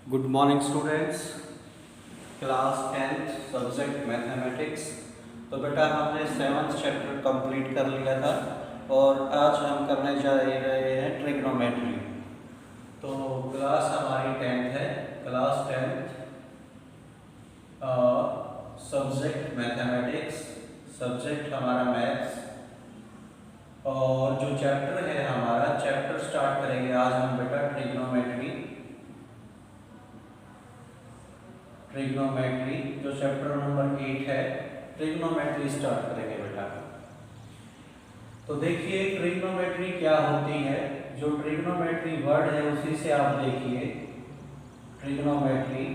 Good morning students, class 10th subject mathematics. तो बेटा हमने 7th चैप्टर कंप्लीट कर लिया था और आज हम करने जा रहे हैं ट्रिग्नोमेट्री। तो क्लास हमारी 10th है, class 10th subject mathematics, subject हमारा मैथ्स और जो चैप्टर है हमारा चैप्टर स्टार्ट करेंगे आज हम बेटा ट्रिग्नोमेट्री जो चैप्टर नंबर 8 है, ट्रिग्नोमेट्री स्टार्ट करेंगे बेटा। तो देखिए ट्रिग्नोमेट्री क्या होती है। जो ट्रिग्नोमेट्री वर्ड है उसी से आप देखिए ट्रिग्नोमेट्री।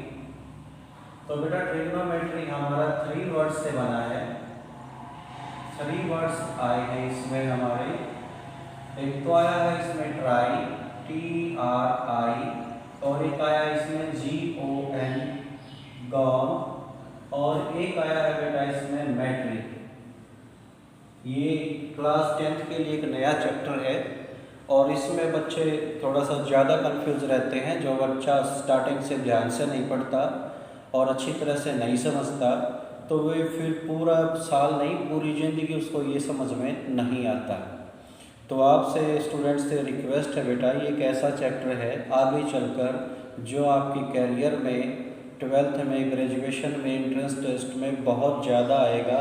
तो बेटा ट्रिग्नोमेट्री हमारा 3 वर्ड से बना है। 3 वर्ड्स आए हैं इसमें हमारे। एक तो आया है इसमें ट्राई, TRI, और एक आया इसमें GON, गॉन, और एक आया है बेटा इसमें मैट्रिक। ये क्लास 10th के लिए एक नया चैप्टर है और इसमें बच्चे थोड़ा सा ज़्यादा कंफ्यूज रहते हैं। जो बच्चा स्टार्टिंग से ध्यान से नहीं पढ़ता और अच्छी तरह से नहीं समझता तो वे फिर पूरा साल नहीं, पूरी ज़िंदगी उसको ये समझ में नहीं आता। तो आपसे स्टूडेंट्स से रिक्वेस्ट है बेटा, ये एक ऐसा चैप्टर है आगे चलकर जो आपकी कैरियर में 12th में, ग्रेजुएशन में, एंट्रेंस टेस्ट में बहुत ज़्यादा आएगा।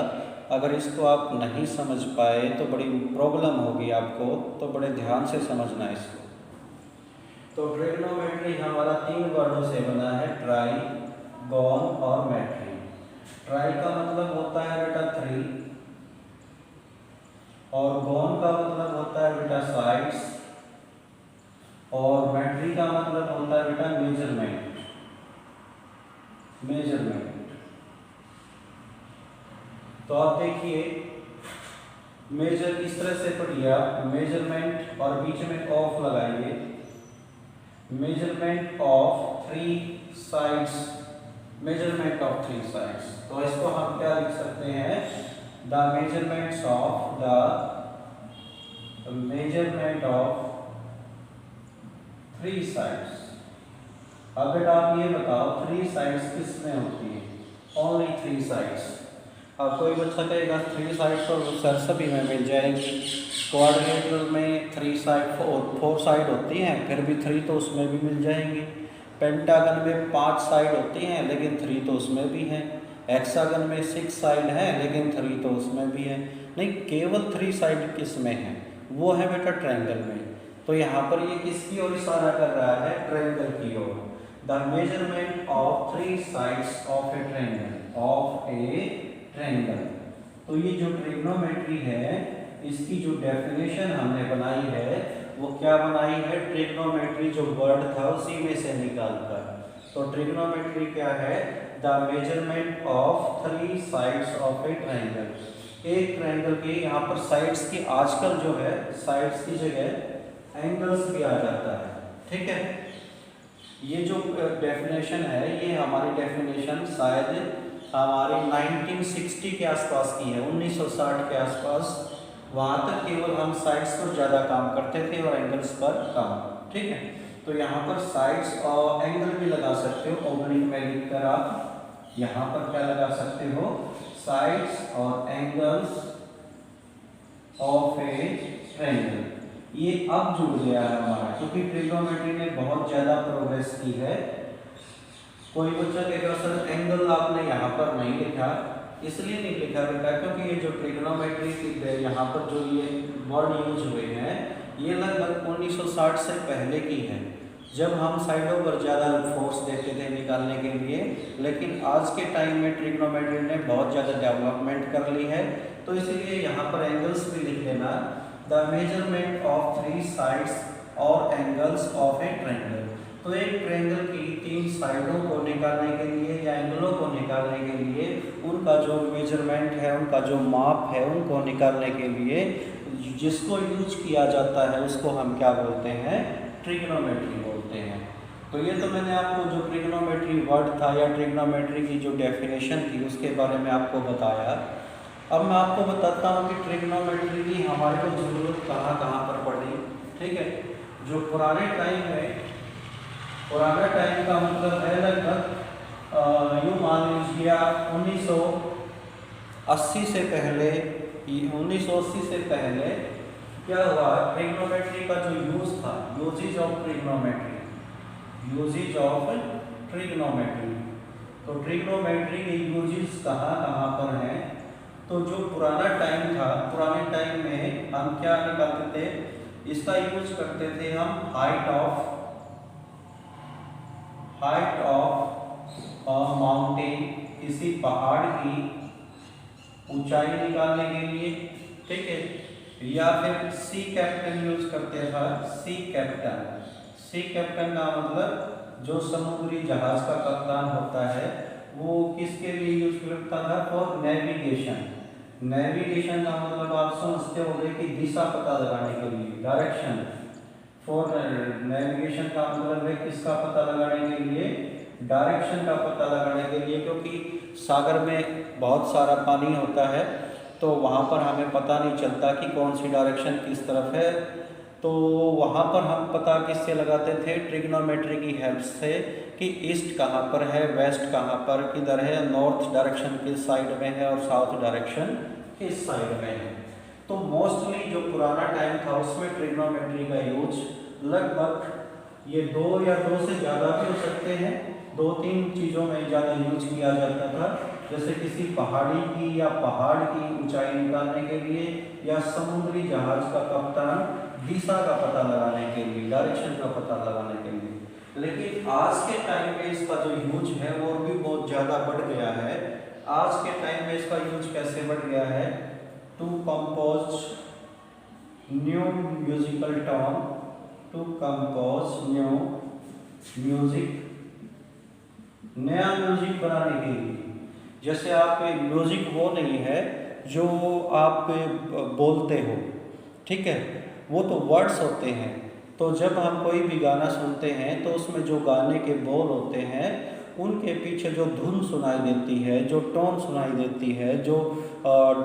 अगर इसको आप नहीं समझ पाए तो बड़ी प्रॉब्लम होगी आपको, तो बड़े ध्यान से समझना इसको। तो ट्रिग्नोमेट्री हमारा 3 वर्डों से बना है, ट्राई, गॉन और मैट्री। ट्राई का मतलब होता है बेटा 3 और गॉन का मतलब होता है बेटा साइड्स और मैट्री का मतलब होता है बेटा मेजरमेंट। तो आप देखिए मेजर इस तरह से पढ़िए आप, मेजरमेंट और बीच में ऑफ लगाइए, measurement of 3 sides, measurement of 3 sides. तो इसको हम क्या लिख सकते हैं, द मेजरमेंट्स ऑफ 3 साइड्स। अब बेटा आप ये बताओ 3 साइड्स किस में होती है, ओनली 3 साइड्स। अब कोई बच्चा कहेगा 3 साइड्स तो सर सभी में मिल जाएंगी। क्वाड्रिलेटरल में 3 साइड 4 साइड होती हैं, फिर भी 3 तो उसमें भी मिल जाएंगी। पेंटागन में 5 साइड होती हैं लेकिन 3 तो उसमें भी हैं। हेक्सागन में 6 साइड है लेकिन 3 तो उसमें भी है। नहीं, केवल 3 साइड किस में है, वो है बेटा ट्रायंगल में। तो यहाँ पर ये किसकी ओर इशारा कर रहा है, ट्रायंगल की ओर। The measurement of 3 sides of a triangle, तो ये जो ट्रिग्नोमेट्री है इसकी जो डेफिनेशन हमने बनाई है वो क्या बनाई है, ट्रिग्नोमेट्री जो वर्ड था उसी में से निकालकर। तो ट्रिग्नोमेट्री क्या है, the measurement of 3 sides of A triangle. एक ट्रायंगल के यहाँ पर साइड्स की, आजकल जो है साइड्स की जगह एंगल्स भी आ जाता है, ठीक है। ये जो डेफिनेशन है ये हमारी डेफिनेशन शायद हमारी 1960 के आसपास की है, 1960 के आसपास। वहाँ तक केवल हम साइड्स पर ज़्यादा काम करते थे और एंगल्स पर कम, ठीक है। तो यहाँ पर साइड्स और एंगल भी लगा सकते हो, ओब्लिक में लिखकर आप यहाँ पर क्या लगा सकते हो, साइड्स और एंगल्स ऑफ ए ट्रायंगल। ये अब जुड़ गया है हमारा, क्योंकि ट्रिग्नोमेट्री ने बहुत ज़्यादा प्रोग्रेस की है। कोई बच्चा कहेगा सर एंगल आपने यहाँ पर नहीं लिखा, इसलिए नहीं लिखा बेटा क्योंकि ये जो ट्रिग्नोमेट्री की यहाँ पर जो ये वर्ड यूज हुए हैं ये लगभग 1960 से पहले की है, जब हम साइडों पर ज़्यादा फोर्स देते थे निकालने के लिए। लेकिन आज के टाइम में ट्रिग्नोमेट्री ने बहुत ज़्यादा डेवलपमेंट कर ली है, तो इसलिए यहाँ पर एंगल्स भी लिख लेना, द मेजरमेंट ऑफ 3 साइड्स और एंगल्स ऑफ ए ट्रायंगल। तो एक ट्रायंगल की 3 साइडों को निकालने के लिए या एंगलों को निकालने के लिए उनका जो मेजरमेंट है, उनका जो माप है, उनको निकालने के लिए जिसको यूज किया जाता है उसको हम क्या बोलते हैं, ट्रिग्नोमेट्री बोलते हैं। तो ये तो मैंने आपको जो ट्रिग्नोमेट्री वर्ड था या ट्रिग्नोमेट्री की जो डेफिनेशन थी उसके बारे में आपको बताया। अब मैं आपको बताता हूँ कि ट्रिग्नोमेट्री की हमारे को ज़रूरत कहाँ कहाँ पर पड़ी, ठीक है। जो पुराने टाइम में पुराना टाइम का मतलब है लगभग यूँ मान लीजिए आप 1980 से पहले, 1980 से पहले क्या हुआ, ट्रिग्नोमेट्री का जो यूज था, uses of trigonometry, uses of trigonometry. तो ट्रिग्नोमेट्री के यूजेस कहाँ कहाँ पर हैं? तो जो पुराना टाइम था, पुराने टाइम में हम क्या निकालते थे, इसका यूज करते थे हम हाइट ऑफ माउंटेन, किसी पहाड़ की ऊंचाई निकालने के लिए, ठीक है। या फिर सी कैप्टन यूज करते थे, सी कैप्टन। सी कैप्टन का मतलब जो समुद्री जहाज का कप्तान होता है वो किसके लिए यूज करता था? For navigation. नेविगेशन का मतलब आप समझते होंगे कि दिशा पता लगाने के लिए, डायरेक्शन। फॉर नेविगेशन का मतलब है किसका पता लगाने के लिए? डायरेक्शन का पता लगाने के लिए, क्योंकि सागर में बहुत सारा पानी होता है तो वहाँ पर हमें पता नहीं चलता कि कौन सी डायरेक्शन किस तरफ है। तो वहाँ पर हम पता किससे लगाते थे? ट्रिग्नोमेट्री की हेल्प से, कि ईस्ट कहाँ पर है, वेस्ट कहाँ पर किधर है, नॉर्थ डायरेक्शन किस साइड में है और साउथ डायरेक्शन किस साइड में है। तो मोस्टली जो पुराना टाइम था उसमें ट्रिग्नोमेट्री का यूज लगभग ये 2 या 2 से ज़्यादा भी हो सकते हैं, 2-3 चीज़ों में ज़्यादा यूज किया जाता था। जैसे किसी पहाड़ी की या पहाड़ की ऊंचाई निकालने के लिए, या समुद्री जहाज का कप्तान दिशा का पता लगाने के लिए, डायरेक्शन का पता लगाने के लिए। लेकिन आज के टाइम में इसका जो यूज है वो भी बहुत ज़्यादा बढ़ गया है। आज के टाइम में इसका यूज कैसे बढ़ गया है? To compose new musical term, to compose new music, नया म्यूजिक बनाने के लिए। जैसे आप म्यूजिक वो नहीं है जो आप बोलते हो, ठीक है, वो तो वर्ड्स होते हैं। तो जब हम कोई भी गाना सुनते हैं तो उसमें जो गाने के बोल होते हैं उनके पीछे जो धुन सुनाई देती है, जो टोन सुनाई देती है, जो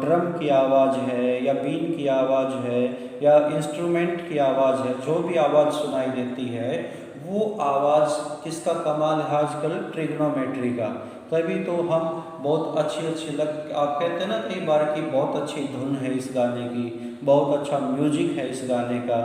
ड्रम की आवाज़ है या बीन की आवाज़ है या इंस्ट्रूमेंट की आवाज़ है, जो भी आवाज़ सुनाई देती है वो आवाज़ किसका कमाल है आजकल? ट्रिग्नोमेट्री का। तभी तो हम बहुत अच्छी आप कहते हैं ना कई बार कि बहुत अच्छी धुन है इस गाने की, बहुत अच्छा म्यूजिक है इस गाने का।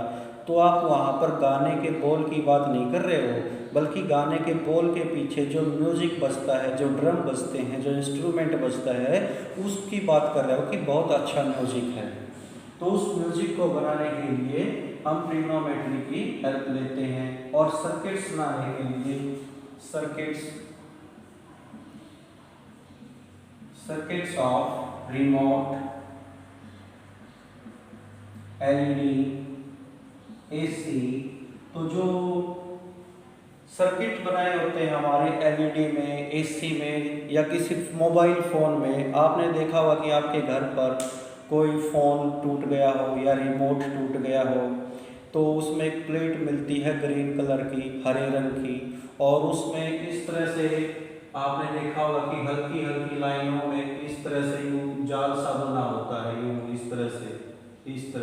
तो आप वहाँ पर गाने के बोल की बात नहीं कर रहे हो, बल्कि गाने के बोल के पीछे जो म्यूजिक बजता है, जो ड्रम बजते हैं, जो इंस्ट्रूमेंट बजता है, उसकी बात कर रहे हो कि बहुत अच्छा म्यूजिक है। तो उस म्यूजिक को बनाने के लिए हम ट्रिग्नोमेट्री की हेल्प लेते हैं। और सर्किट्स बनाने के लिए circuits of remote, LED, AC. तो जो सर्किट बनाए होते हैं हमारे एलईडी में, एसी में या किसी मोबाइल फ़ोन में, आपने देखा होगा कि आपके घर पर कोई फ़ोन टूट गया हो या रिमोट टूट गया हो तो उसमें एक प्लेट मिलती है ग्रीन कलर की, हरे रंग की, और उसमें इस तरह से आपने देखा होगा कि हल्की हल्की लाइनों में इस तरह से यूँ जाल सा बना होता है, यूँ इस तरह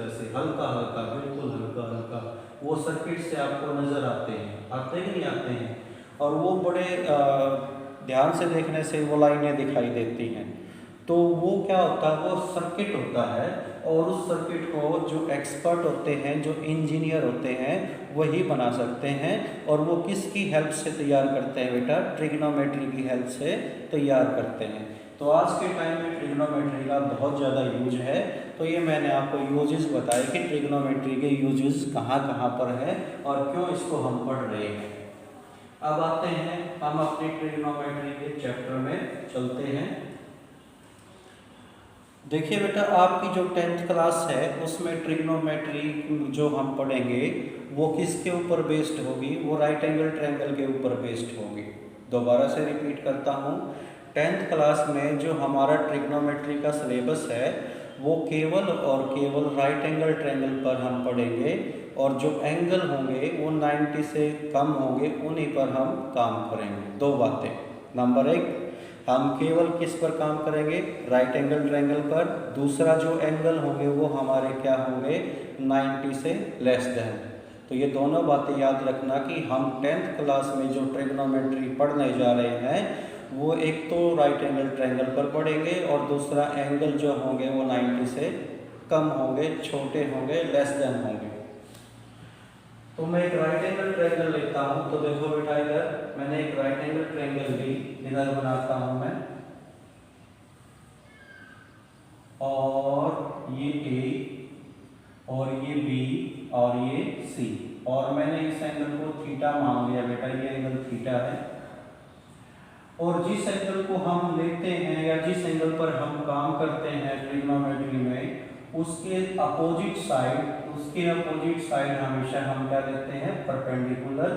से हल्का हल्का, बिल्कुल हल्का हल्का वो सर्किट से आपको नज़र आते हैं कि नहीं आते हैं? और वो बड़े ध्यान से देखने से वो लाइनें दिखाई देती हैं। तो वो क्या होता है? वो सर्किट होता है, और उस सर्किट को जो एक्सपर्ट होते हैं, जो इंजीनियर होते हैं, वही बना सकते हैं। और वो किसकी हेल्प से तैयार करते हैं बेटा? ट्रिग्नोमेट्री की हेल्प से तैयार करते हैं। तो आज के टाइम में ट्रिग्नोमेट्री का बहुत ज़्यादा यूज है। तो ये मैंने आपको यूजेस बताए कि ट्रिग्नोमेट्री के यूजेस कहाँ कहाँ पर है और क्यों इसको हम पढ़ रहे हैं। अब आते हैं हम अपनी ट्रिग्नोमेट्री के चैप्टर में चलते हैं। देखिए बेटा, आपकी जो 10th क्लास है उसमें ट्रिग्नोमेट्री जो हम पढ़ेंगे वो किसके ऊपर बेस्ड होगी? वो राइट एंगल ट्रायंगल के ऊपर बेस्ड होगी। दोबारा से रिपीट करता हूँ, 10th क्लास में जो हमारा ट्रिग्नोमेट्री का सिलेबस है वो केवल और केवल राइट एंगल ट्रायंगल पर हम पढ़ेंगे, और जो एंगल होंगे वो 90 से कम होंगे, उन्हीं पर हम काम करेंगे। दो बातें, नंबर 1 हम केवल किस पर काम करेंगे? राइट एंगल ट्रायंगल पर। दूसरा जो एंगल होंगे वो हमारे क्या होंगे? 90 से लेस देन। तो ये दोनों बातें याद रखना कि हम 10th क्लास में जो ट्रिग्नोमेट्री पढ़ने जा रहे हैं वो एक तो राइट एंगल ट्रायंगल पर पढ़ेंगे और दूसरा एंगल जो होंगे वो 90 से कम होंगे, छोटे होंगे, लेस देन होंगे। तो मैं एक राइट एंगल ट्रायंगल लिखता हूँ। तो देखो बेटा इधर मैंने एक राइट एंगल ट्रायंगल ली, इधर बनाता हूँ मैं, और ये ए और ये बी और ये सी, और मैंने इस एंगल को थीटा मान लिया बेटा, ये एंगल थीटा है। और जिस एंगल को हम लेते हैं या जिस एंगल पर हम काम करते हैं ट्रिग्नोमेट्री में, उसके अपोजिट साइड हमेशा हम क्या लेते हैं, परपेंडिकुलर।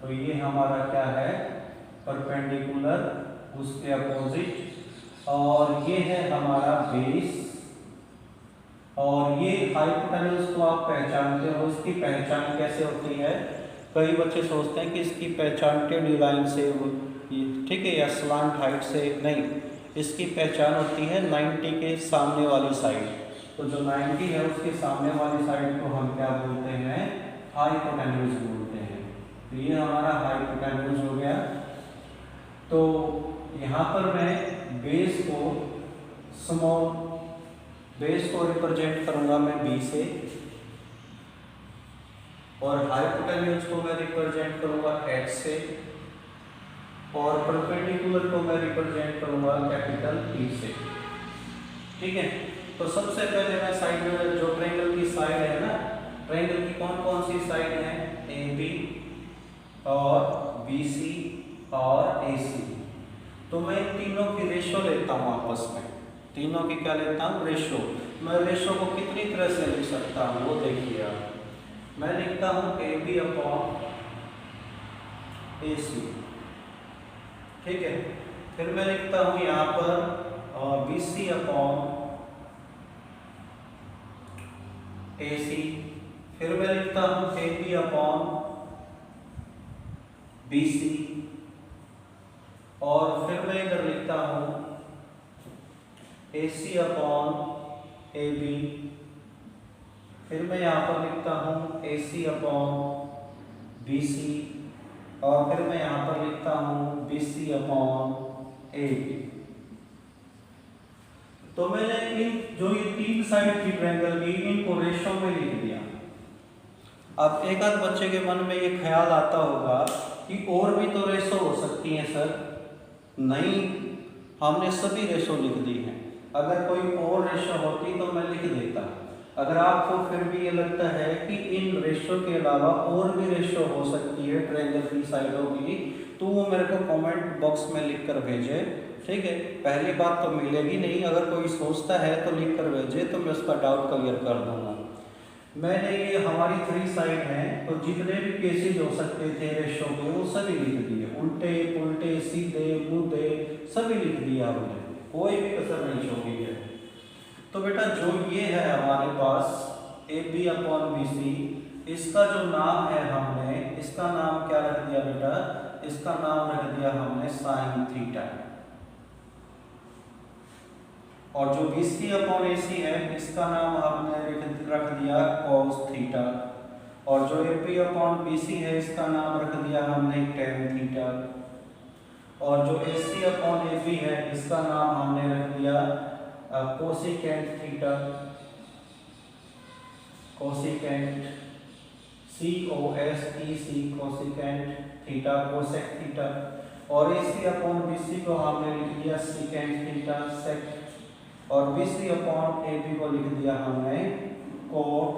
तो ये हमारा क्या है, परपेंडिकुलर, उसके अपोजिट। और ये है हमारा बेस, और ये हाइपोटेन्यूज को आप पहचानते हो। इसकी पहचान कैसे होती है, कई बच्चे सोचते हैं कि इसकी पहचान टेढ़ी लाइन से, ठीक है, या स्लांट हाइट से, नहीं, इसकी पहचान होती है 90 के सामने वाली साइड। तो जो 90 है उसके सामने वाली साइड को हम क्या बोलते हैं, हाइपोटेन्यूज बोलते हैं। तो ये हमारा हाइपोटेन्यूज हो गया। तो यहाँ पर मैं बेस को रिप्रेजेंट करूंगा मैं बी से, और हाइपोटेन्यूज को मैं रिप्रेजेंट करूंगा एच से, और परपेंडिकुलर को मैं रिप्रेजेंट करूंगा कैपिटल P से। ठीक है, तो सबसे पहले मैं साइड में जो ट्रायंगल की साइड है ना, ट्रायंगल की कौन कौन सी साइड है, AB और BC और AC। तो मैं इन तीनों की रेशो लेता हूँ आपस में, तीनों की क्या लेता हूँ, रेशो। मैं रेशो को कितनी तरह से लिख सकता हूँ वो देखिए आप। मैं लिखता हूँ AB अपॉन AC, ठीक है। फिर मैं लिखता हूँ यहाँ पर BC अपॉन AC, फिर मैं लिखता हूँ AB अपॉन BC, और फिर मैं इधर लिखता हूँ AC अपॉन AB, फिर मैं यहाँ पर लिखता हूँ AC अपॉन BC, और फिर मैं यहाँ पर लिखता हूँ BC अपॉन AB। तो मैंने इन जो ये तीन साइड की ट्रायंगल की, इनको रेशो में लिख दिया। अब एक आध बच्चे के मन में ये ख्याल आता होगा कि और भी तो रेशो हो सकती हैं सर। नहीं, हमने सभी रेशो लिख दी हैं। अगर कोई और रेशो होती तो मैं लिख देता। अगर आपको फिर भी ये लगता है कि इन रेशो के अलावा और भी रेशो हो सकती है ट्रायंगल की साइडों की, तो वो मेरे को कमेंट बॉक्स में लिख कर भेजे, ठीक है। पहली बात तो मिलेगी नहीं, अगर कोई सोचता है तो लिख कर भेजे, तो मैं उसका डाउट क्लियर कर दूंगा। मैंने ये हमारी 3 साइड हैं, तो जितने भी केसेज हो सकते थे रेशो के वो सभी लिख दिए, उल्टे पुल्टे सीधे मुद्दे सभी लिख दिया हमने, कोई भी कसर नहीं छोड़ी है। तो बेटा जो ये है हमारे पास AB अपॉन BC, इसका जो नाम है हमने, इसका नाम क्या रख दिया बेटा, इसका नाम रख दिया हमने साइन थीटा। और जो BC अपॉन AC है इसका नाम हमने रख दिया cos थीटा, और जो AB अपॉन BC है इसका नाम रख दिया हमने tan थीटा, और जो AC अपॉन AB है इसका नाम हमने रख दिया cosecant theta, cosecant COSEC cosecant theta, cosec theta. और AC अपॉन BC को हमने लिख दिया सेकेंट थीटा, सेक, और BC अपॉन AB को लिख दिया हमने कोट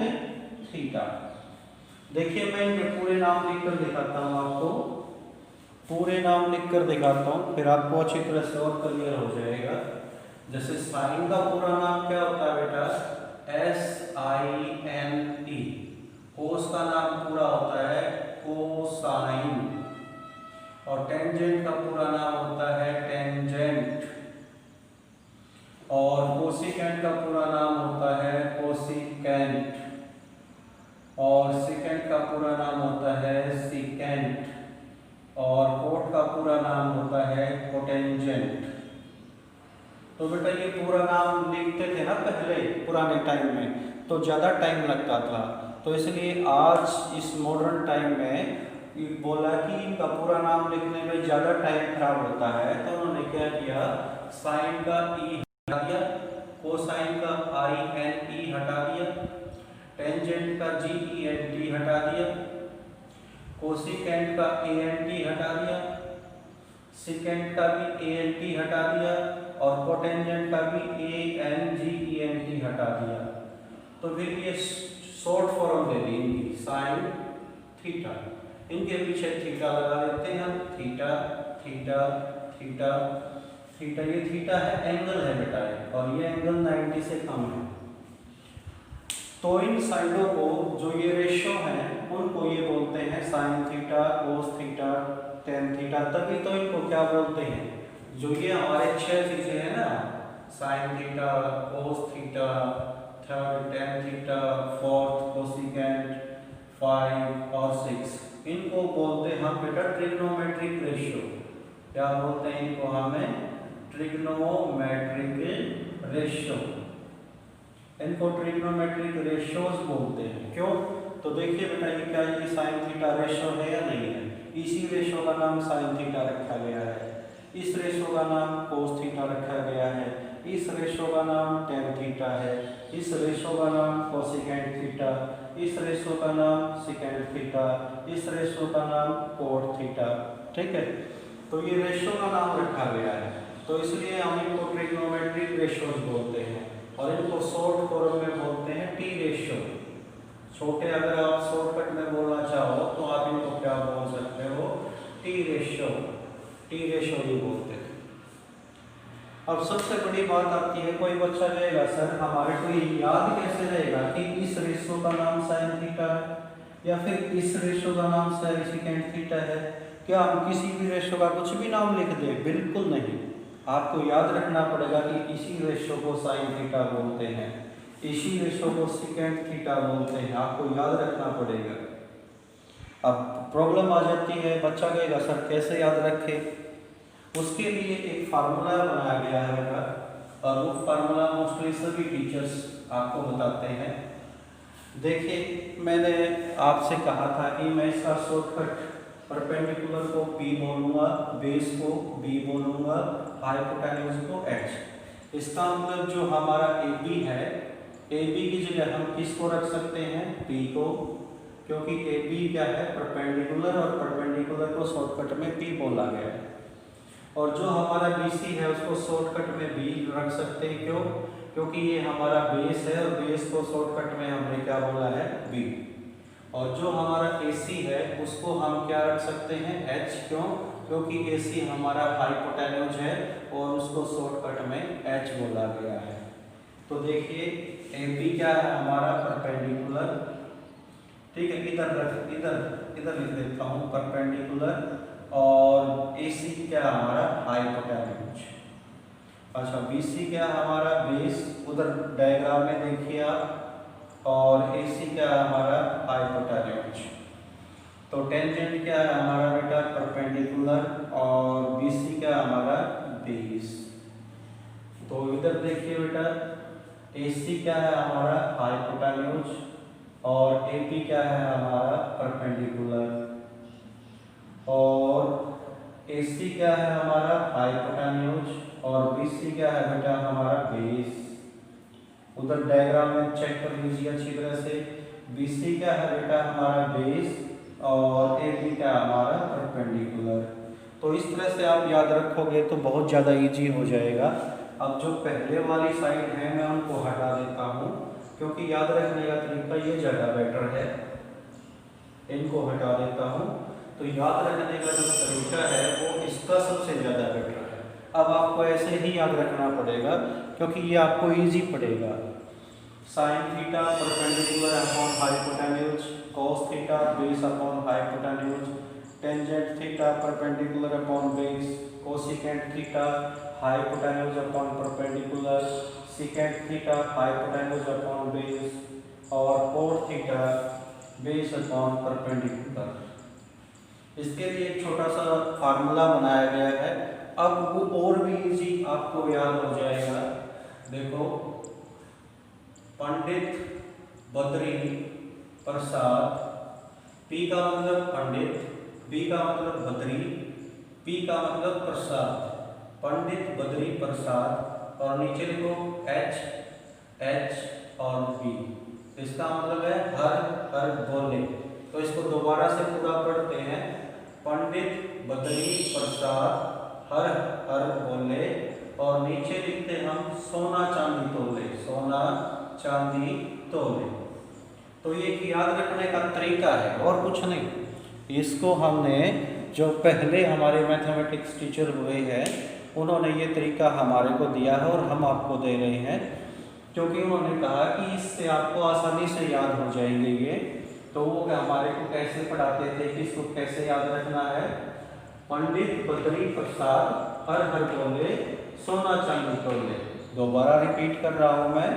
थीटा। देखिए मैं इनके पूरे नाम लिखकर दिखाता हूँ आपको, पूरे नाम लिखकर दिखाता हूँ, फिर आपको अच्छी तरह से और क्लियर हो जाएगा। जैसे साइन का पूरा नाम क्या होता है बेटा, SINE। कोस का नाम पूरा होता है कोसाइन, और टेंजेंट का पूरा नाम होता है टेंजेंट, और कोसिकेंट का पूरा नाम होता है कोसिकेंट, और सेकेंट का पूरा नाम होता है सिकेंट, और कोट का पूरा नाम होता है कोटेंजेंट। तो बेटा ये पूरा नाम लिखते थे ना पहले पुराने टाइम में, तो ज़्यादा टाइम लगता था। तो इसलिए आज इस मॉडर्न टाइम में बोला कि इनका पूरा नाम लिखने में ज़्यादा टाइम खराब होता है, तो उन्होंने क्या किया, साइन का ई हटा दिया, कोसाइन का आई एन ई हटा दिया, टेंजेंट का जी ई एन टी हटा दिया, कोसिकेंट का ए एन टी हटा दिया, सिकेंट का भी ए एन टी हटा दिया और कोटेंजेंट का भी A N G E N T हटा दिया। तो फिर ये शॉर्ट फॉर्म दे दी इनकी साइन थीटा, इनके पीछे थीटा लगा देते हैं हम, थीटा थीटा थीटा थीटा, ये थीटा है, एंगल है बेटा और ये एंगल 90 से कम है। तो इन साइडों को जो ये रेशो हैं उनको ये बोलते हैं sine theta, cos theta, tan theta. तभी तो इनको क्या बोलते हैं, जो ये हमारे 6 चीजें हैं ना, sine theta, cos theta, third tan theta, fourth cosecant, 5 और 6, इनको बोलते हैं हम बेटा ट्रिग्नोमेट्रिक रेशियो। क्या बोलते हैं इनको हमें, ट्रिग्नोमेट्रिक रेशियो। इनको ट्रिग्नोमेट्रिक रेशियोज बोलते हैं। क्यों, तो देखिए बेटा ये क्या, ये साइन थीटा रेशियो है या नहीं है, इसी रेशियो का नाम साइन थीटा रखा गया है, इस रेशियो का नाम कोस थीटा रखा गया है, इस रेशियो का नाम टेन थीटा है, इस रेशियो का नाम कोसिकेंट थीटा, इस रेशियो का नाम सिकेंट थीटा, इस रेशियो का नाम कोट थीटा। ठीक है, तो ये रेशियो का नाम रखा गया है, तो इसलिए हम इनको ट्रिग्नोमेट्रिक रेशियोज बोलते हैं और इनको शॉर्ट फॉर्म में बोलते हैं टी रेशियो। छोटे अगर आप शॉर्टकट में बोलना चाहो तो आप इनको क्या बोल सकते हो, टी रेशियो, टी रेशियो ही बोलते हैं। अब सबसे बड़ी बात आती है, कोई बच्चा कहेगा सर हमारे को ये याद कैसे रहेगा कि इस रेशियो का नाम साइन थीटा है या फिर इस रेशियो का नाम सिकेंट थीटा है, क्या हम किसी भी रेशियो का कुछ भी नाम लिख दें? बिल्कुल नहीं, आपको याद रखना पड़ेगा कि इसी रेशियो को साइन थीटा बोलते हैं, इसी रेशियो को सिकेंट थीटा बोलते हैं, आपको याद रखना पड़ेगा। अब प्रॉब्लम आ जाती है, बच्चा कहेगा सर कैसे याद रखे, उसके लिए एक फार्मूला बनाया गया है बेटा और वो फार्मूला मोस्टली सभी टीचर्स आपको बताते हैं। देखिए मैंने आपसे कहा था कि मैं इसका शॉर्टकट परपेंडिकुलर को P बोलूँगा, बेस को B बोलूँगा, हाइपोटेन्यूज को H। इसका मतलब जो हमारा AB है, AB की जगह हम किसको रख सकते हैं, P को, क्योंकि AB क्या है, परपेंडिकुलर, और परपेंडिकुलर को शॉर्टकट में P बोला गया है। और जो हमारा BC है उसको शॉर्टकट में B रख सकते हैं, क्यों, क्योंकि ये हमारा बेस है और बेस को शॉर्टकट में हमने क्या बोला है, B। और जो हमारा AC है उसको हम क्या रख सकते हैं, H, क्यों, क्योंकि AC हमारा हाइपोटेन्यूज है और उसको शॉर्टकट में H बोला गया है। तो देखिए AB क्या है हमारा, परपेंडिकुलर, ठीक है, इधर लिख देता हूँ परपेंडिकुलर, और AC क्या है हमारा, हाइपोटेन्यूज। अच्छा, BC क्या है हमारा, बेस, उधर डायग्राम में देखिए आप, और AC क्या है हमारा, हाइपोटेन्यूज। तो टेंजेंट क्या है हमारा बेटा, परपेंडिकुलर, और BC क्या है हमारा, बेस। तो इधर देखिए बेटा, AC क्या है हमारा, हाइपोटेन्यूज, और AP क्या है हमारा, परपेंडिकुलर, और AC क्या है हमारा, हाइपोटेन्यूज, और BC क्या है बेटा हमारा, बेस। उधर डायग्राम में चेक कर लीजिए अच्छी तरह से, BC क्या है बेटा हमारा, बेस, और AB क्या हमारा, परपेंडिकुलर। तो इस तरह से आप याद रखोगे तो बहुत ज़्यादा इजी हो जाएगा। अब जो पहले वाली साइड है मैं उनको हटा देता हूँ, क्योंकि याद रखने का तरीका ये ज़्यादा बेटर है, इनको हटा देता हूँ। तो याद रखने का जो तरीका है वो इसका सबसे ज़्यादा बेटर है। अब आपको ऐसे ही याद रखना पड़ेगा क्योंकि ये आपको इजी पड़ेगा। Sine theta perpendicular upon hypotenuse, cos theta base upon hypotenuse, tangent theta perpendicular upon base, cosecant theta hypotenuse upon perpendicular, secant theta hypotenuse upon base, और cot theta base upon perpendicular. इसके लिए एक छोटा सा formula बनाया गया है। अब वो और भी इजी आपको याद हो जाएगा। देखो, पंडित बद्री प्रसाद, P का मतलब पंडित, B का मतलब बद्री, P का मतलब प्रसाद, पंडित बद्री प्रसाद, और नीचे लिखो H और B। इसका मतलब है हर हर बोले। तो इसको दोबारा से पूरा पढ़ते हैं, पंडित बद्री प्रसाद हर हर बोले, और नीचे लिखते हम सोना चांदी तोले, सोना चांदी तोले। तो ये याद रखने का तरीका है और कुछ नहीं। इसको हमने जो पहले हमारे मैथमेटिक्स टीचर हुए हैं उन्होंने ये तरीका हमारे को दिया है और हम आपको दे रहे हैं, क्योंकि उन्होंने कहा कि इससे आपको आसानी से याद हो जाएंगे ये। तो वो हमारे को कैसे पढ़ाते थे कि इसको कैसे याद रखना है, पंडित बद्री प्रसाद हर हर बोले सोना चांदी तोले। दोबारा रिपीट कर रहा हूं मैं,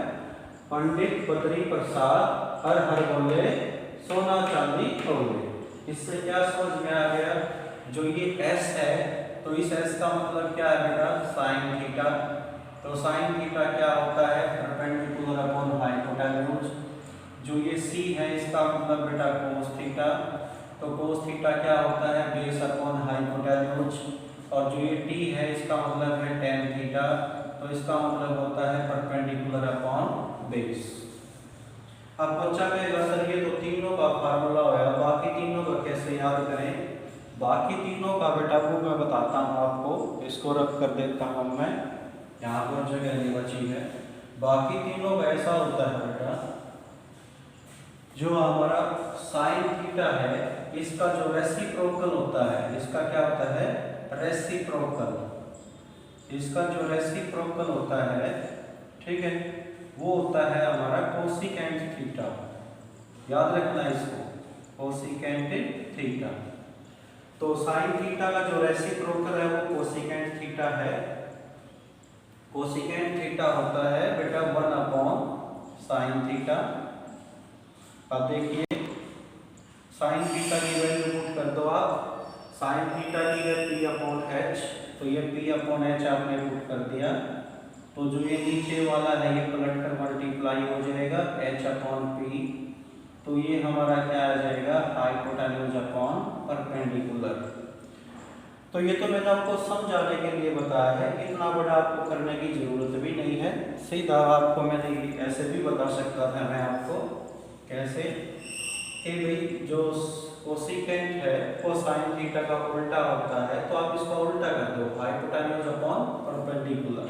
पंडित बद्री प्रसाद हर हर बोले सोना चांदी तोले। इससे क्या समझ में आ गया, जो ये S है तो इस S का मतलब क्या है बेटा, साइन थीटा। तो साइन थीटा क्या होता है, परपेंडिकुलर अपॉन हाइपोटेन्यूज। जो ये C है इसका मतलब बेटा कोस थीटा। तो कोस थीटा क्या होता है, बेस अपॉन हाइपोटेन्यूज। और जो ये T है इसका मतलब है टेन थीटा। तो इसका मतलब होता है परपेंडिकुलर अपॉन बेस। अब बच्चा कहेगा सर ये तो तीनों का फार्मूला होया, बाकी तीनों का कैसे याद करें। बाकी तीनों का बेटा को मैं बताता हूँ आपको, इसको रख कर देता हूँ मैं, यहाँ पर जगह नहीं बची है। बाकी तीनों का ऐसा होता है बेटा, जो हमारा साइन थीटा है इसका जो रेसिप्रोकल होता है, इसका क्या होता है, रेसिप्रोकल। इसका जो रेसिप्रोकल होता है, ठीक है, वो होता है हमारा कोसिकेंट थीटा। याद रखना इसको, कोसिकेंट थीटा। तो साइन थीटा का जो रेसिप्रोकल है वो कोसिकेंट थीटा है। कोसिकेंट थीटा होता है बेटा 1 अपॉन साइन थीटा। अब देखिए साइन थीटा की वैल्यू पुट कर दो आप। साइन थीटा की है P अपॉन H, तो ये P अपॉन H आपने पुट कर दिया। तो जो ये नीचे वाला है ये पलट कर मल्टीप्लाई हो जाएगा H अपॉन P। तो ये हमारा क्या आ जाएगा, हाइपोटेन्यूज अपॉन परपेंडिकुलर। तो ये तो मैंने आपको समझाने के लिए बताया है, इतना बड़ा आपको करने की जरूरत भी नहीं है। सीधा आपको मैंने ऐसे भी बता सकता था मैं आपको, कैसे कि भाई जो कोसिकेंट है कोसाइन थीटा का उल्टा होता है, तो आप इसका उल्टा कर दो, हाइपोटेन्यूज अपॉन परपेंडिकुलर।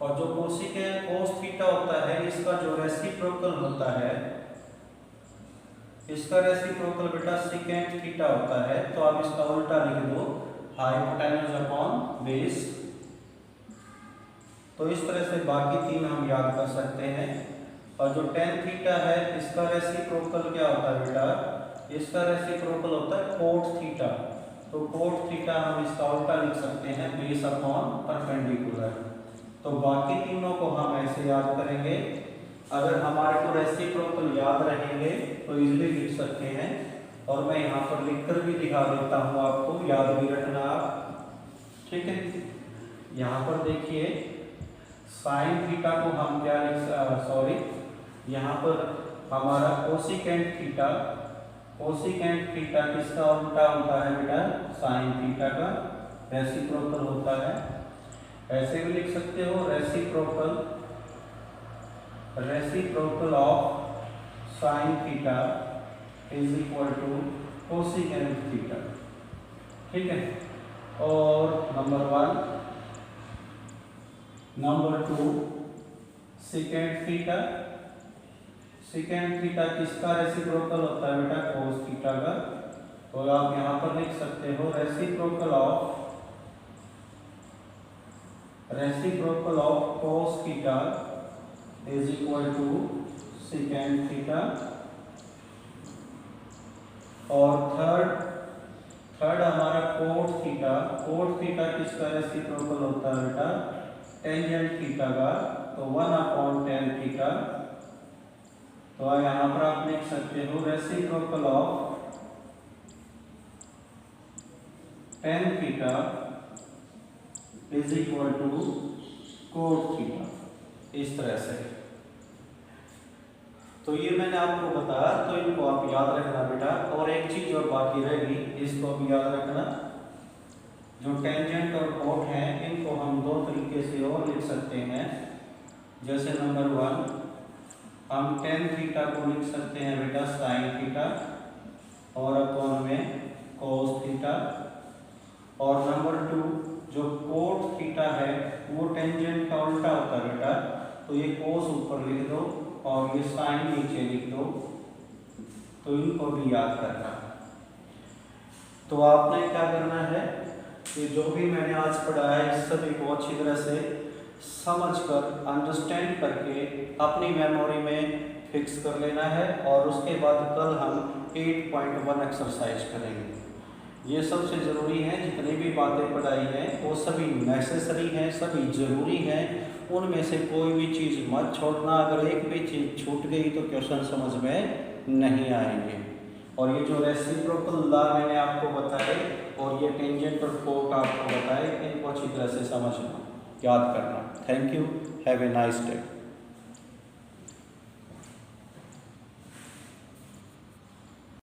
और जो कोसिकेंट कोस थीटा होता है इसका जो रेसिप्रोकल होता है, इसका रेसिप्रोकल बेटा सेकेंट थीटा होता है। तो आप इसका उल्टा लिख दो, हाइपोटेन्यूज अपॉन बेस। तो इस तरह से बाकी तीन हम याद कर सकते हैं। और जो टेन थीटा है इसका रेसिप्रोकल क्या होता है बेटा, इसका रेसिप्रोकल होता है कोट थीटा। तो कोट थीटा हम इसका उल्टा लिख सकते हैं, बेस अपॉन परपेंडिकुलर। तो बाकी तीनों को हम ऐसे याद करेंगे। अगर हमारे को रेसिप्रोकल याद रहेंगे तो इजीली लिख सकते हैं, और मैं यहाँ पर लिखकर भी दिखा देता हूँ आपको, याद भी रखना आप, ठीक है। यहाँ पर देखिए साइन थीटा को हम क्या यहाँ पर हमारा कोसिकेंट थीटा, कोसिकेंट थीटा किसका उल्टा होता है बेटा, साइन थीटा का रेसिप्रोकल होता है। ऐसे भी लिख सकते हो, reciprocal of sine theta is equal to cosecant theta, ठीक है। और number 1, number 2 secant theta. Secant theta किसका रेसिप्रोकल होता है बेटा, कोस थीटा का। तो आप यहाँ पर लिख सकते हो reciprocal of cos theta is equal to secant theta. और थर्ड हमारा कोट थीटा। कोट थीटा किसका रेसिप्रोकल होता है बेटा, टेंजेंट थीटा का। तो 1 अपॉन टेन थीटा। तो यहाँ पर आप लिख सकते हो reciprocal of tan theta is equal to cot theta. इस तरह से तो ये मैंने आपको बताया, तो इनको आप याद रखना बेटा। और एक चीज और बाकी रहेगी, इसको भी याद रखना, जो टेंजेंट और कोट हैं इनको हम दो तरीके से और लिख सकते हैं। जैसे नंबर 1 हम टेन थीटा को लिख सकते हैं बेटा साइन थीटा और अपॉन में कोस थीटा। और नंबर 2 जो कोट थीटा है वो टेंजेंट का उल्टा होता है बेटा, तो ये कोस ऊपर लिख दो और ये साइन नीचे लिख दो, तो इनको भी याद करना। तो आपने क्या करना है कि जो भी मैंने आज पढ़ा है इस सभी को अच्छी तरह से समझकर अंडरस्टैंड करके अपनी मेमोरी में फिक्स कर लेना है। और उसके बाद कल हम 8.1 एक्सरसाइज करेंगे। ये सबसे ज़रूरी है, जितनी भी बातें पढ़ाई हैं वो सभी नेसेसरी हैं, सभी ज़रूरी हैं, उनमें से कोई भी चीज़ मत छोड़ना। अगर एक भी चीज़ छूट गई तो क्वेश्चन समझ में नहीं आएंगे। और ये जो रेसिप्रोकल लॉ मैंने आपको बताए और ये टेंजेंट और कोट आपको बताए, इनको अच्छी तरह से समझना, याद करना। Thank you, have a nice day.